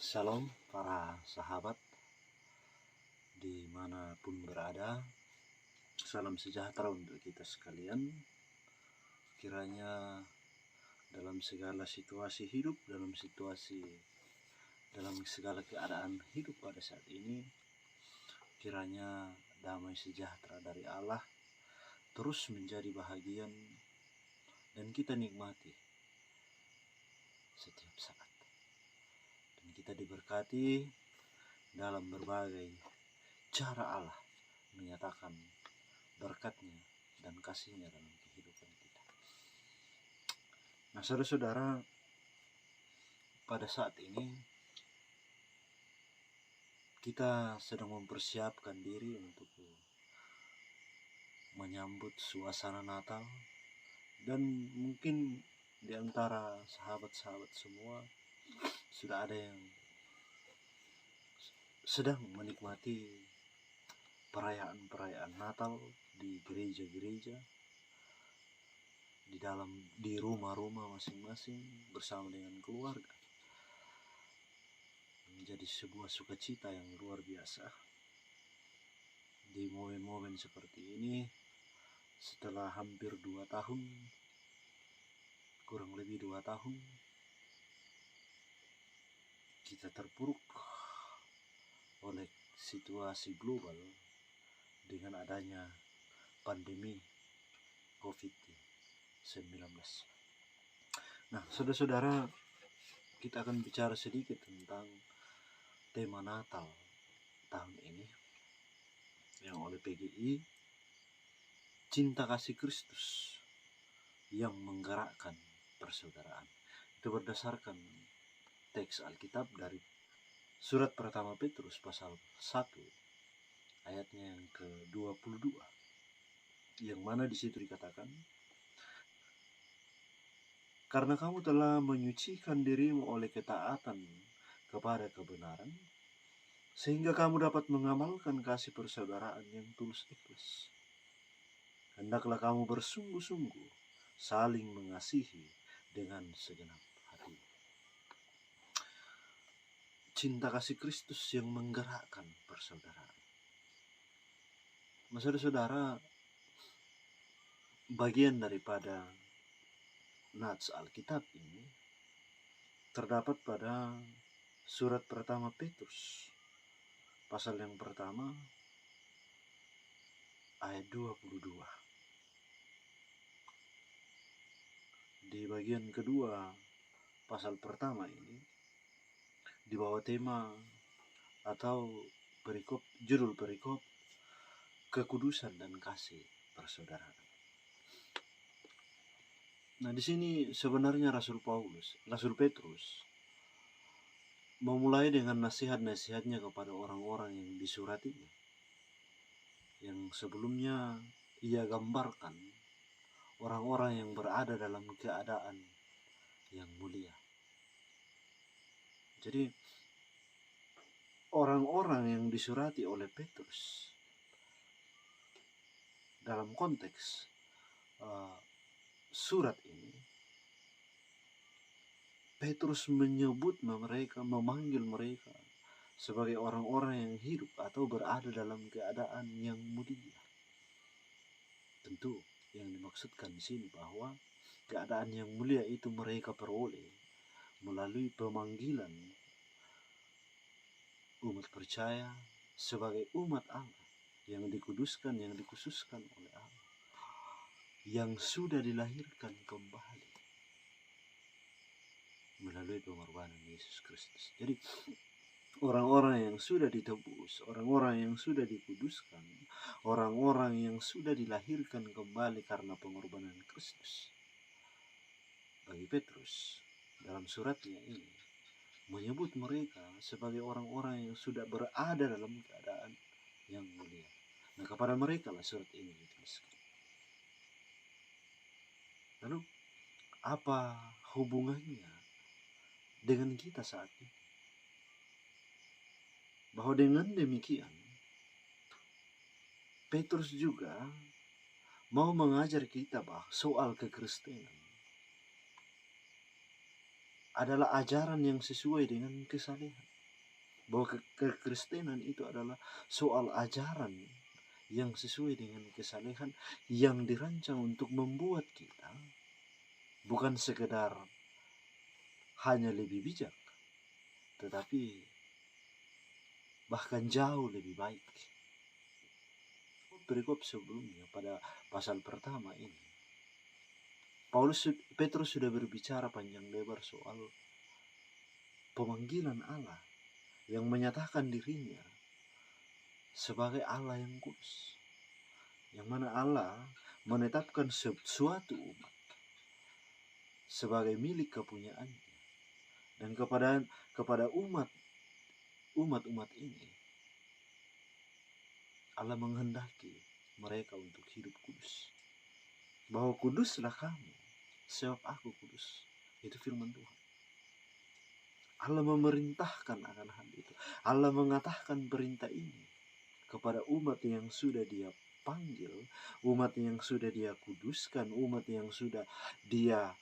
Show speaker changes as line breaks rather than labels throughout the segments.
Shalom para sahabat dimanapun berada. Salam sejahtera untuk kita sekalian. Kiranya dalam segala situasi hidup, dalam segala keadaan hidup pada saat ini, kiranya damai sejahtera dari Allah terus menjadi bahagian dan kita nikmati setiap saat. Dan kita diberkati dalam berbagai cara Allah menyatakan berkatnya dan kasihnya dalam kehidupan kita. Nah, saudara-saudara, pada saat ini kita sedang mempersiapkan diri untuk menyambut suasana Natal, dan mungkin di antara sahabat-sahabat semua sudah ada yang sedang menikmati perayaan-perayaan Natal di gereja-gereja, di rumah-rumah masing-masing bersama dengan keluarga. Menjadi sebuah sukacita yang luar biasa di momen-momen seperti ini. Setelah hampir 2 tahun, kurang lebih 2 tahun, kita terpuruk oleh situasi global dengan adanya pandemi COVID-19. Nah, saudara-saudara, kita akan bicara sedikit tentang tema Natal tahun ini yang oleh PGI, cinta kasih Kristus yang menggerakkan persaudaraan. Itu berdasarkan teks Alkitab dari surat pertama Petrus pasal 1 ayatnya yang ke-22, yang mana di situ dikatakan, karena kamu telah menyucikan dirimu oleh ketaatan kepada kebenaran, sehingga kamu dapat mengamalkan kasih persaudaraan yang tulus ikhlas. Hendaklah kamu bersungguh-sungguh saling mengasihi dengan segenap hati. Cinta kasih Kristus yang menggerakkan persaudaraan. Saudara-saudara, bagian daripada nats Alkitab ini terdapat pada surat pertama Petrus pasal yang pertama ayat 22. Di bagian kedua pasal pertama ini di bawah tema atau judul perikop kekudusan dan kasih persaudaraan. Nah, di sini sebenarnya Rasul Petrus memulai dengan nasihat-nasihatnya kepada orang-orang yang disuratinya, yang sebelumnya ia gambarkan orang-orang yang berada dalam keadaan yang mulia. Jadi orang-orang yang disurati oleh Petrus dalam konteks surat ini, Petrus memanggil mereka sebagai orang-orang yang hidup atau berada dalam keadaan yang mulia. Tentu yang dimaksudkan di sini bahwa keadaan yang mulia itu mereka peroleh melalui pemanggilan umat percaya sebagai umat Allah yang dikuduskan, yang dikhususkan oleh Allah, yang sudah dilahirkan kembali melalui pengorbanan Yesus Kristus. Jadi orang-orang yang sudah ditebus, orang-orang yang sudah dikuduskan, orang-orang yang sudah dilahirkan kembali karena pengorbanan Kristus. Bagi Petrus dalam suratnya ini menyebut mereka sebagai orang-orang yang sudah berada dalam keadaan yang mulia. Nah, kepada mereka lah surat ini dituliskan. Lalu apa hubungannya dengan kita saat ini? Bahwa dengan demikian Petrus juga mau mengajar kita bahwa soal kekristenan adalah ajaran yang sesuai dengan kesalehan. bahwa kekristenan itu adalah soal ajaran yang sesuai dengan kesalehan yang dirancang untuk membuat kita bukan sekedar hanya lebih bijak, tetapi bahkan jauh lebih baik. Perikop sebelumnya pada pasal pertama ini, Petrus sudah berbicara panjang lebar soal pemanggilan Allah yang menyatakan dirinya sebagai Allah yang kudus, yang mana Allah menetapkan suatu umat sebagai milik kepunyaannya, dan kepada umat ini Allah menghendaki mereka untuk hidup kudus, bahwa kuduslah kamu sebab aku kudus. Itu firman Tuhan. Allah memerintahkan akan hal itu. Allah mengatakan perintah ini kepada umat yang sudah Dia panggil, umat yang sudah Dia kuduskan, umat yang sudah Dia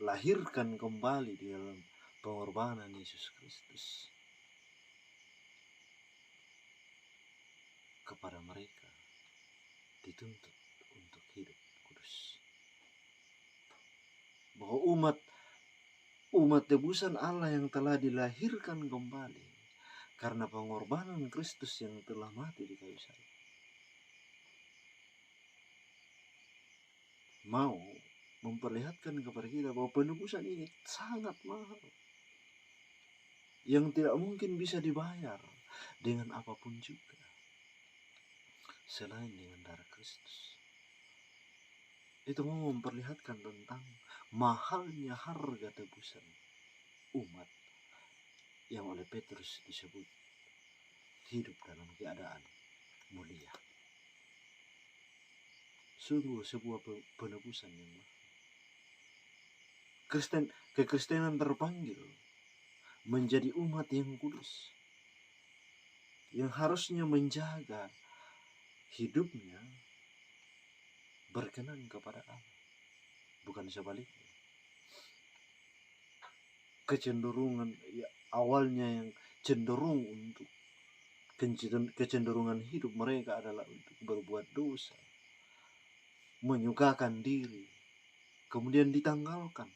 lahirkan kembali di dalam pengorbanan Yesus Kristus. Kepada mereka dituntut untuk hidup kudus. Bahwa umat tebusan Allah yang telah dilahirkan kembali karena pengorbanan Kristus yang telah mati di kayu salib, mau memperlihatkan kepada kita bahwa penebusan ini sangat mahal, yang tidak mungkin bisa dibayar dengan apapun juga selain dengan darah Kristus. Itu mau memperlihatkan tentang mahalnya harga tebusan umat yang oleh Petrus disebut hidup dalam keadaan mulia. Sungguh sebuah penebusan yang mahal. Kekristenan terpanggil menjadi umat yang kudus, yang harusnya menjaga hidupnya berkenan kepada Allah, bukan sebaliknya. Kecenderungan awalnya yang cenderung untuk kecenderungan hidup mereka adalah untuk berbuat dosa, menyukakan diri, kemudian ditinggalkan,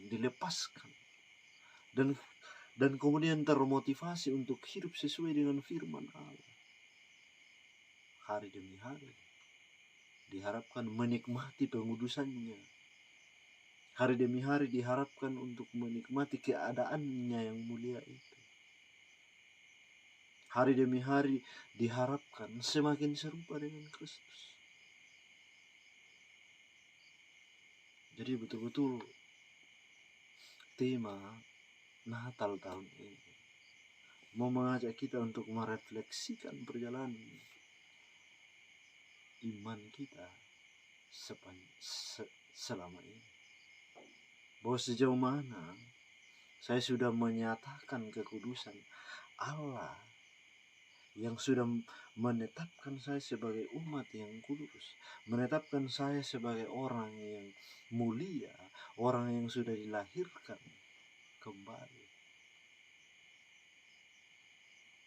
dilepaskan, dan kemudian termotivasi untuk hidup sesuai dengan firman Allah. Hari demi hari diharapkan menikmati pengudusannya. Hari demi hari diharapkan untuk menikmati keadaannya yang mulia itu. Hari demi hari diharapkan semakin serupa dengan Kristus. Jadi betul-betul tema Natal tahun ini mau mengajak kita untuk merefleksikan perjalanan iman kita selama ini. Bahwa sejauh mana saya sudah menyatakan kekudusan Allah yang sudah menetapkan saya sebagai umat yang kudus, menetapkan saya sebagai orang yang mulia, orang yang sudah dilahirkan kembali.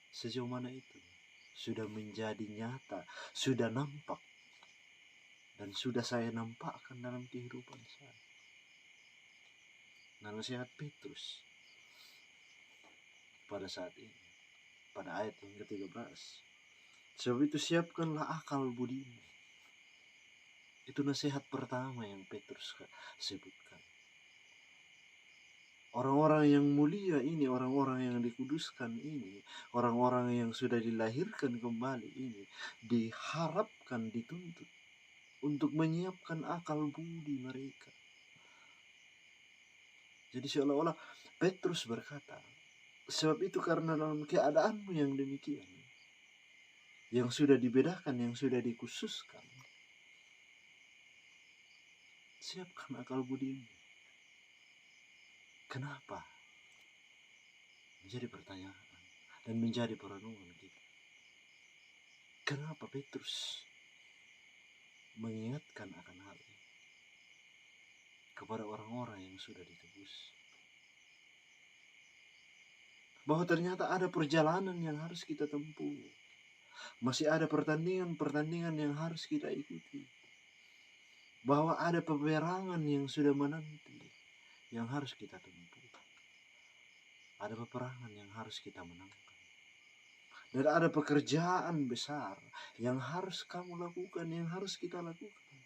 Sejauh mana itu sudah menjadi nyata, sudah nampak, dan sudah saya nampakkan dalam kehidupan saya. Nah, nasihat Petrus pada saat ini, pada ayat yang ke-13, sebab itu siapkanlah akal budimu. Itu nasihat pertama yang Petrus sebutkan. Orang-orang yang mulia ini, orang-orang yang dikuduskan ini, orang-orang yang sudah dilahirkan kembali ini, diharapkan, dituntut untuk menyiapkan akal budi mereka. Jadi seolah-olah Petrus berkata, sebab itu karena dalam keadaanmu yang demikian, yang sudah dibedakan, yang sudah dikhususkan, siapkan akal budimu. Kenapa? Menjadi pertanyaan dan menjadi perenungan kita. Kenapa Petrus mengingatkan akan hal ini kepada orang-orang yang sudah ditebus? bahwa ternyata ada perjalanan yang harus kita tempuh. Masih ada pertandingan-pertandingan yang harus kita ikuti. Bahwa ada peperangan yang sudah menanti, yang harus kita tempuh. Ada peperangan yang harus kita menangkan. Dan ada pekerjaan besar yang harus kamu lakukan, yang harus kita lakukan.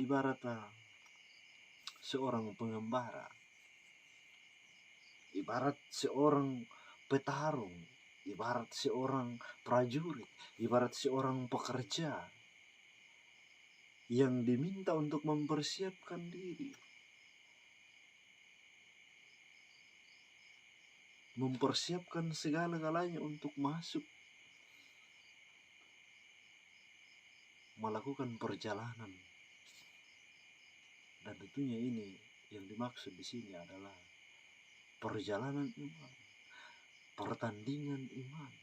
Ibarat seorang pengembara, ibarat seorang petarung, ibarat seorang prajurit, ibarat seorang pekerja yang diminta untuk mempersiapkan diri, mempersiapkan segala-galanya untuk masuk melakukan perjalanan. Dan tentunya ini yang dimaksud di sini adalah perjalanan iman, pertandingan iman,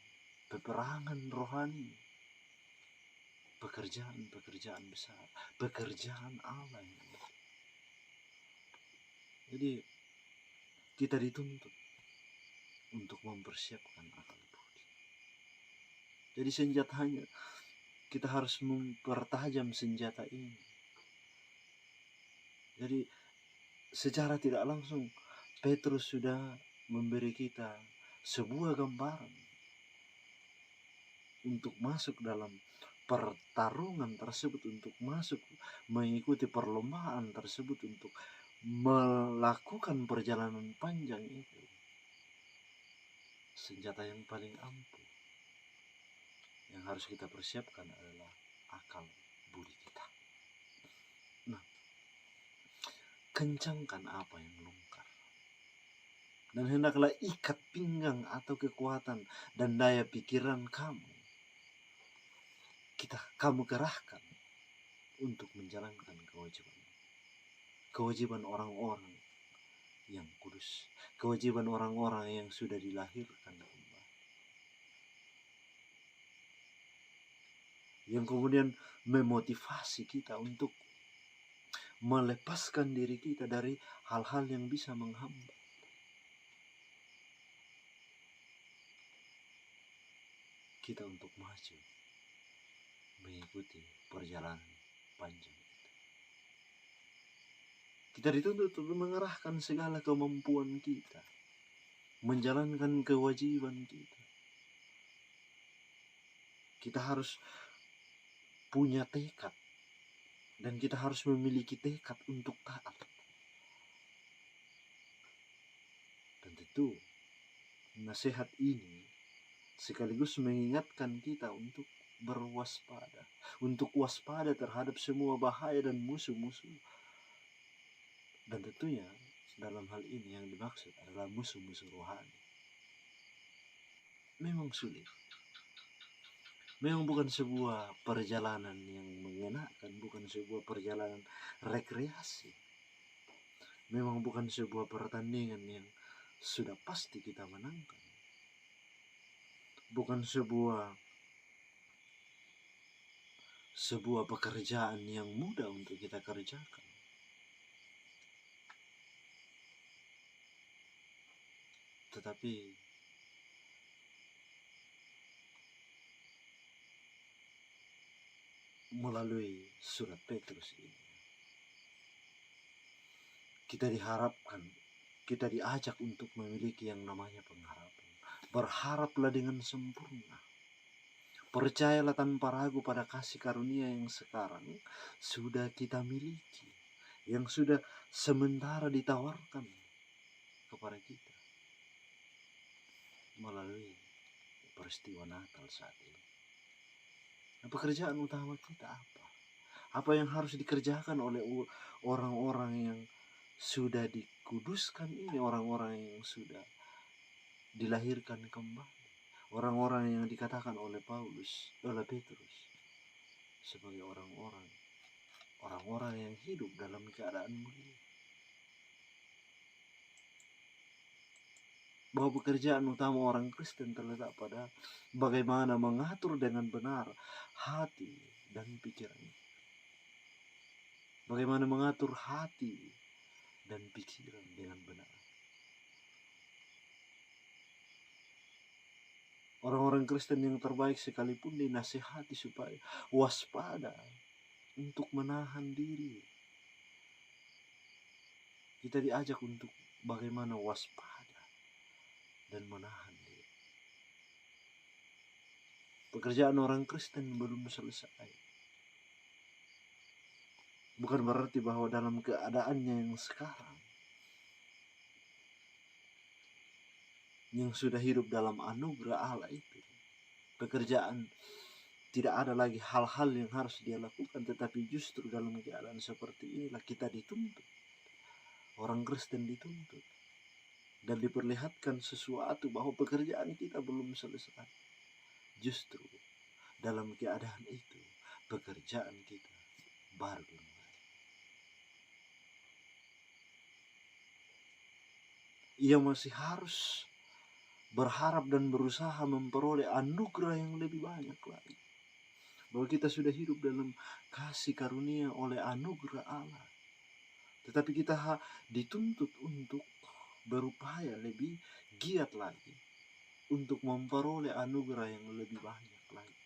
peperangan rohani, pekerjaan-pekerjaan besar, pekerjaan Allah. Jadi kita dituntut untuk mempersiapkan akal budi. Jadi senjatanya kita harus mempertajam senjata ini. Jadi secara tidak langsung Petrus sudah memberi kita sebuah gambaran untuk masuk dalam pertarungan tersebut, untuk masuk mengikuti perlombaan tersebut, untuk melakukan perjalanan panjang itu. Senjata yang paling ampuh yang harus kita persiapkan adalah akal budi kita. Nah, kencangkan apa yang longgar, dan hendaklah ikat pinggang atau kekuatan dan daya pikiran kamu. Kamu kerahkan untuk menjalankan kewajiban orang-orang yang kudus, kewajiban orang-orang yang sudah dilahirkan kembali, yang kemudian memotivasi kita untuk melepaskan diri kita dari hal-hal yang bisa menghambat. Kita untuk maju mengikuti perjalanan panjang. Kita dituntut untuk mengerahkan segala kemampuan kita, menjalankan kewajiban kita. Kita harus punya tekad, dan kita harus memiliki tekad untuk taat. Dan tentu nasihat ini sekaligus mengingatkan kita untuk berwaspada, untuk waspada terhadap semua bahaya dan musuh-musuh. Dan tentunya dalam hal ini yang dimaksud adalah musuh-musuh rohani. Memang sulit, memang bukan sebuah perjalanan yang mengenakan, bukan sebuah perjalanan rekreasi, memang bukan sebuah pertandingan yang sudah pasti kita menangkan, bukan sebuah pekerjaan yang mudah untuk kita kerjakan. Tetapi melalui surat Petrus ini, kita diharapkan, kita diajak untuk memiliki yang namanya pengharapan. Berharaplah dengan sempurna. Percayalah tanpa ragu pada kasih karunia yang sekarang sudah kita miliki, yang sudah sementara ditawarkan kepada kita melalui peristiwa Natal saat ini. Nah, pekerjaan utama kita apa? Apa yang harus dikerjakan oleh orang-orang yang sudah dikuduskan ini, orang-orang yang sudah dilahirkan kembali, orang-orang yang dikatakan oleh Petrus sebagai orang-orang yang hidup dalam keadaan mulia. Bahwa pekerjaan utama orang Kristen terletak pada bagaimana mengatur dengan benar hati dan pikiran, bagaimana mengatur hati dan pikiran dengan benar. Orang-orang Kristen yang terbaik sekalipun dinasihati supaya waspada untuk menahan diri. Kita diajak untuk bagaimana waspada dan menahan diri. Pekerjaan orang Kristen belum selesai. Bukan berarti bahwa dalam keadaannya yang sekarang, yang sudah hidup dalam anugerah Allah itu, pekerjaan tidak ada lagi hal-hal yang harus dia lakukan, tetapi justru dalam keadaan seperti inilah kita dituntut. Orang Kristen dituntut dan diperlihatkan sesuatu bahwa pekerjaan kita belum selesai. Justru dalam keadaan itu pekerjaan kita baru dimulai. Ia masih harus berharap dan berusaha memperoleh anugerah yang lebih banyak lagi. Bahwa kita sudah hidup dalam kasih karunia oleh anugerah Allah. Tetapi kita dituntut untuk berupaya lebih giat lagi untuk memperoleh anugerah yang lebih banyak lagi.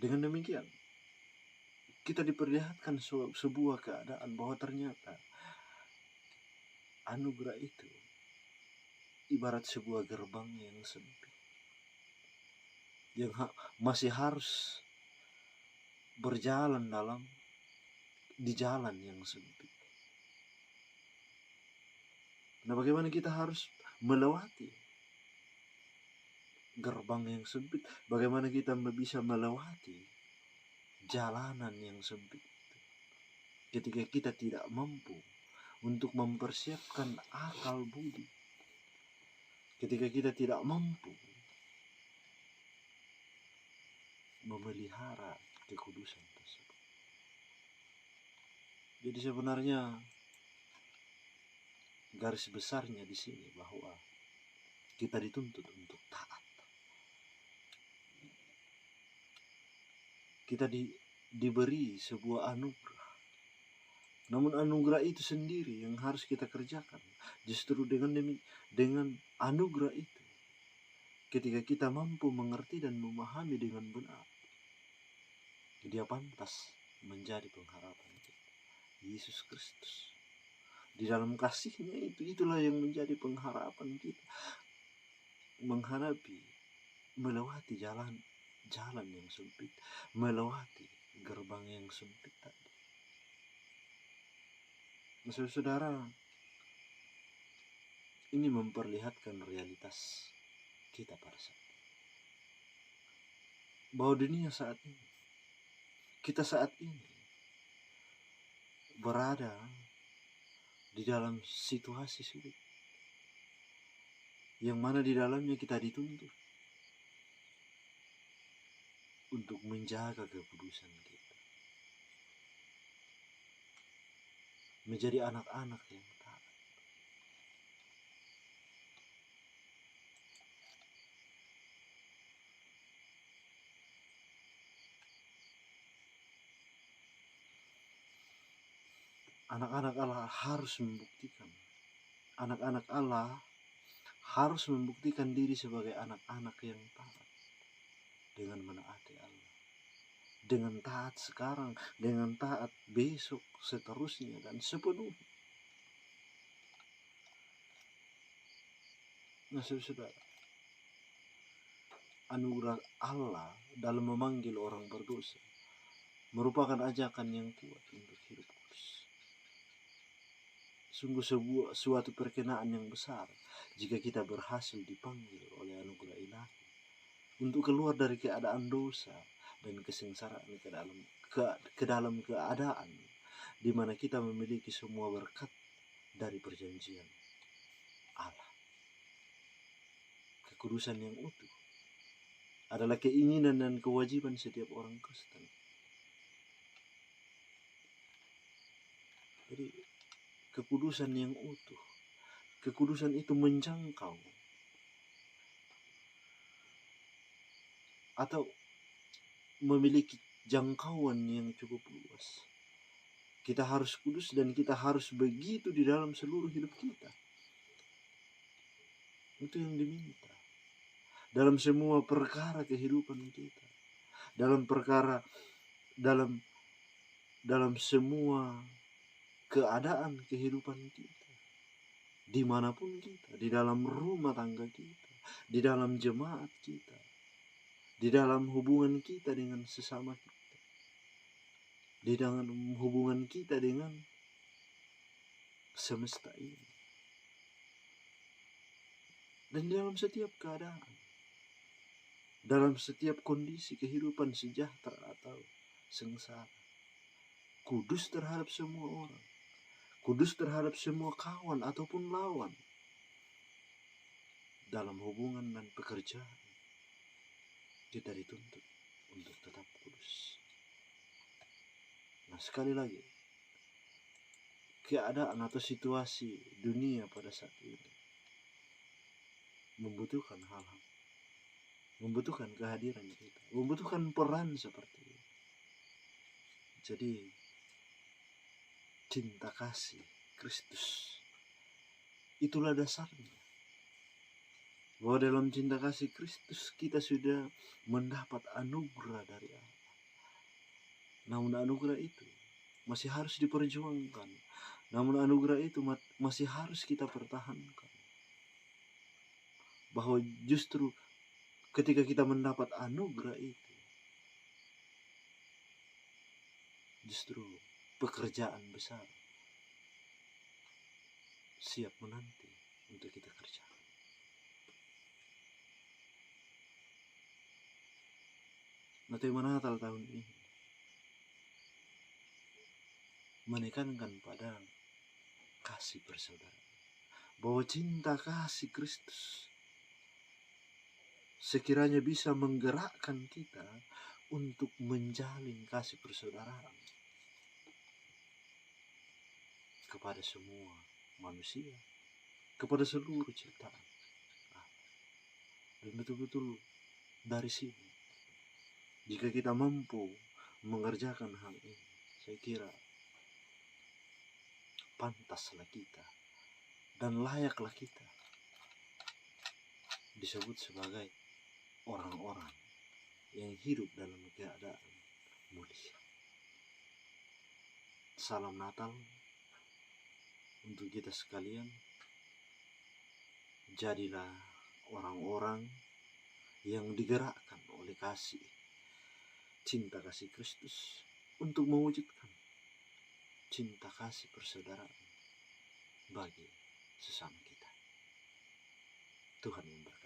Dengan demikian, kita diperlihatkan sebuah keadaan bahwa ternyata anugerah itu ibarat sebuah gerbang yang sempit, yang masih harus berjalan di jalan yang sempit. Nah, bagaimana kita harus melewati gerbang yang sempit? Bagaimana kita bisa melewati jalanan yang sempit itu? Ketika kita tidak mampu untuk mempersiapkan akal budi, ketika kita tidak mampu memelihara kekudusan tersebut. Jadi sebenarnya garis besarnya di sini bahwa kita dituntut untuk taat. Kita diberi sebuah anugerah. Namun anugerah itu sendiri yang harus kita kerjakan. Justru dengan anugerah itu, ketika kita mampu mengerti dan memahami dengan benar, dia pantas menjadi pengharapan kita. Yesus Kristus. Di dalam kasihnya itulah yang menjadi pengharapan kita. Melewati jalan yang sempit, melewati gerbang yang sempit tadi. Saudara, ini memperlihatkan realitas kita pada saat ini. Bahwa dunia saat ini, kita saat ini berada di dalam situasi sulit, yang mana di dalamnya kita dituntut untuk menjaga kekudusan kita, menjadi anak-anak yang taat. Anak-anak Allah harus membuktikan. Anak-anak Allah harus membuktikan diri sebagai anak-anak yang taat dengan menaati Allah. Dengan taat sekarang, dengan taat besok, seterusnya dan sepenuhnya. Nah, saudara, anugerah Allah dalam memanggil orang berdosa merupakan ajakan yang kuat untuk hidup kudus. Sungguh suatu perkenaan yang besar jika kita berhasil dipanggil oleh anugerah ilahi untuk keluar dari keadaan dosa dan kesengsaraan ke dalam keadaan di mana kita memiliki semua berkat dari perjanjian Allah. Kekudusan yang utuh adalah keinginan dan kewajiban setiap orang Kristen. Jadi kekudusan yang utuh, kekudusan itu menjangkau atau memiliki jangkauan yang cukup luas. Kita harus kudus dan kita harus begitu di dalam seluruh hidup kita. Itu yang diminta. Dalam semua perkara kehidupan kita. Dalam perkara, dalam semua keadaan kehidupan kita. Dimanapun kita. Di dalam rumah tangga kita. Di dalam jemaat kita. Di dalam hubungan kita dengan sesama kita. Di dalam hubungan kita dengan semesta ini. Dan dalam setiap keadaan. Dalam setiap kondisi kehidupan sejahtera atau sengsara. Kudus terhadap semua orang. Kudus terhadap semua kawan ataupun lawan. Dalam hubungan dan pekerjaan. Kita dituntut untuk tetap kudus. Nah, sekali lagi, keadaan atau situasi dunia pada saat ini membutuhkan hal-hal, membutuhkan kehadiran kita, membutuhkan peran seperti ini. Jadi, cinta kasih Kristus itulah dasarnya. Bahwa dalam cinta kasih Kristus kita sudah mendapat anugerah dari Allah. Namun anugerah itu masih harus diperjuangkan. Namun anugerah itu masih harus kita pertahankan. Bahwa justru ketika kita mendapat anugerah itu, justru pekerjaan besar siap menanti untuk kita kerjakan. Nah, tema Natal tahun ini menekankan pada kasih persaudaraan. Bahwa cinta kasih Kristus sekiranya bisa menggerakkan kita untuk menjalin kasih persaudaraan kepada semua manusia, kepada seluruh ciptaan. Dan betul-betul dari sini, jika kita mampu mengerjakan hal ini, saya kira pantaslah kita dan layaklah kita disebut sebagai orang-orang yang hidup dalam keadaan mulia. Salam Natal untuk kita sekalian. Jadilah orang-orang yang digerakkan oleh kasih, cinta kasih Kristus untuk mewujudkan cinta kasih persaudaraan bagi sesama kita. Tuhan memberkati.